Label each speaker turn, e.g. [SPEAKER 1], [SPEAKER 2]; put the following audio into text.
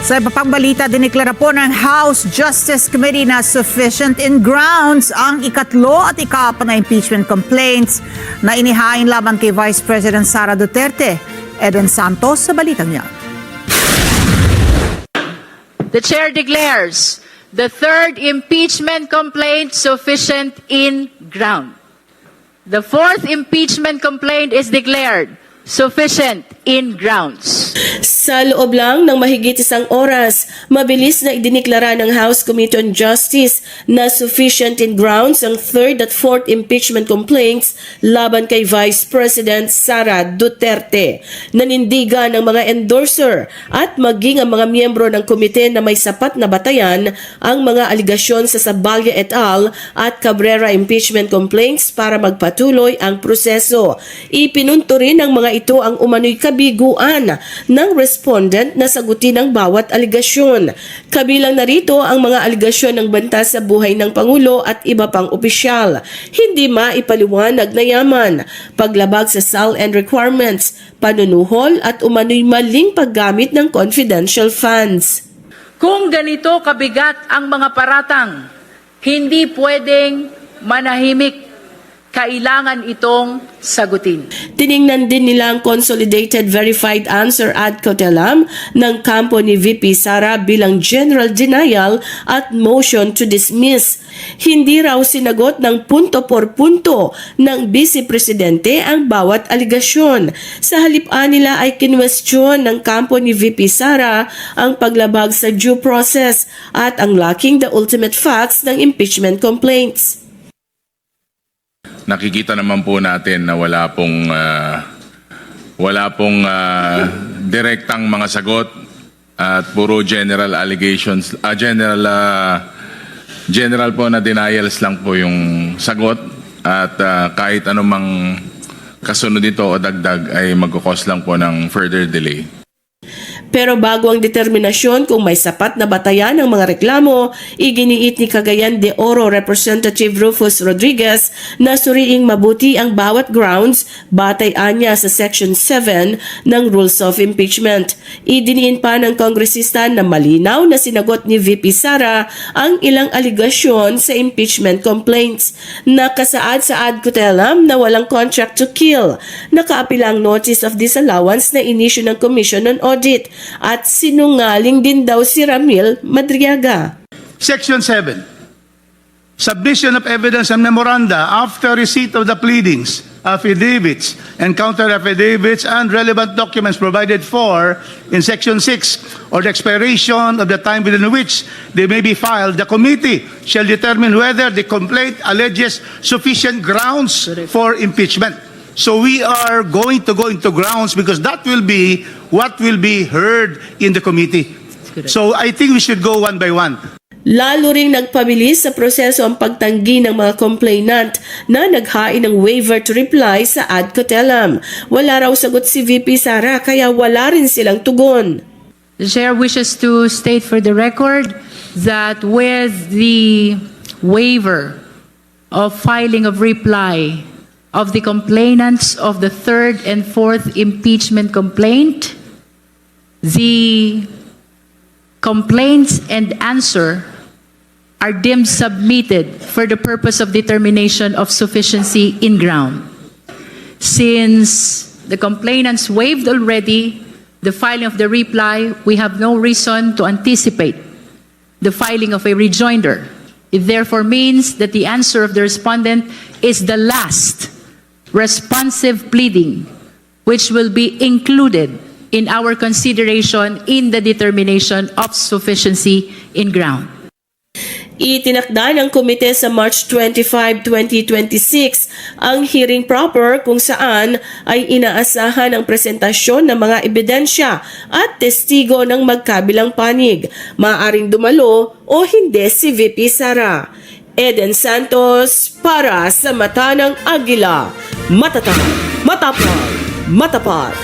[SPEAKER 1] Sa ipapagbalita, diniklara po ng House Justice Committee na sufficient in grounds ang ikatlo at ikaapat na impeachment complaints na inihain laban kay Vice President Sara Duterte. Eden Santos sa balitang niya.
[SPEAKER 2] The chair declares the third impeachment complaint sufficient in ground. The fourth impeachment complaint is declared sufficient in grounds.
[SPEAKER 3] Sa loob lang ng mahigit isang oras, mabilis na idiniklara ng House Committee on Justice na sufficient in grounds ang third at fourth impeachment complaints laban kay Vice President Sara Duterte. Nanindigan ng mga endorser at maging ang mga miyembro ng komite na may sapat na batayan ang mga aligasyon sa Zabalya et al. At Cabrera impeachment complaints para magpatuloy ang proseso. Ipinunto rin ng mga ito ang umano'y kabiguan ng respondent na sagutin ang bawat aligasyon. Kabilang narito ang mga aligasyon ng banta sa buhay ng Pangulo at iba pang opisyal, hindi maipaliwanag na yaman, paglabag sa SAL and requirements, panunuhol at umano'y maling paggamit ng confidential funds.
[SPEAKER 2] Kung ganito kabigat ang mga paratang, hindi pwedeng manahimik. Kailangan itong sagutin.
[SPEAKER 3] Tiningnan din nila ang Consolidated Verified Answer ad cautelam ng kampo ni VP Sara bilang general denial at motion to dismiss. Hindi raw sinagot ng punto por punto ng Vice Presidente ang bawat aligasyon. Sa halip nila ay kinwestiyon ng kampo ni VP Sara ang paglabag sa due process at ang lacking the ultimate facts ng impeachment complaints.
[SPEAKER 4] Nakikita naman po natin na wala pong direktang mga sagot at puro general allegations, general po na denials lang po yung sagot at kahit anumang kasunod dito o dagdag ay magkukos lang po ng further delay.
[SPEAKER 3] Pero bago ang determinasyon kung may sapat na batayan ng mga reklamo, iginiit ni Cagayan de Oro Representative Rufus Rodriguez na suriing mabuti ang bawat grounds batay anya sa Section 7 ng Rules of Impeachment. Idiniin pa ng kongresista na malinaw na sinagot ni VP Sara ang ilang aligasyon sa impeachment complaints. Nakasaad sa ad cautelam na walang contract to kill. Nakaapilang notice of disallowance na inisyu ng Commission on Audit. At sinungaling din daw si Ramil Madriaga.
[SPEAKER 5] Section 7. Submission of evidence and memoranda after receipt of the pleadings, affidavits, and counter-affidavits and relevant documents provided for in Section 6 or the expiration of the time within which they may be filed, the committee shall determine whether the complaint alleges sufficient grounds for impeachment. So we are going to go into grounds because that will be what will be heard in the committee. So I think we should go one by one.
[SPEAKER 3] Lalo ring nagpabilis sa proseso ang pagtanggi ng mga complainant na naghain ng waiver to reply sa ad cautelam. Wala raw sagot si VP Sara kaya wala rin silang tugon.
[SPEAKER 2] The chair wishes to state for the record that with the waiver of filing of reply of the complainants of the third and fourth impeachment complaint, the complaints and answer are deemed submitted for the purpose of determination of sufficiency in ground. Since the complainants waived already the filing of the reply, we have no reason to anticipate the filing of a rejoinder. It therefore means that the answer of the respondent is the last responsive pleading, which will be included in our consideration in the determination of sufficiency in ground.
[SPEAKER 3] Itinakda ng komite sa March 25, 2026 ang hearing proper kung saan ay inaasahan ang presentasyon ng mga ebidensya at testigo ng magkabilang panig. Maaaring dumalo o hindi si VP Sara. Eden Santos para sa Mata ng Agila. Matatag, matapang, matapat.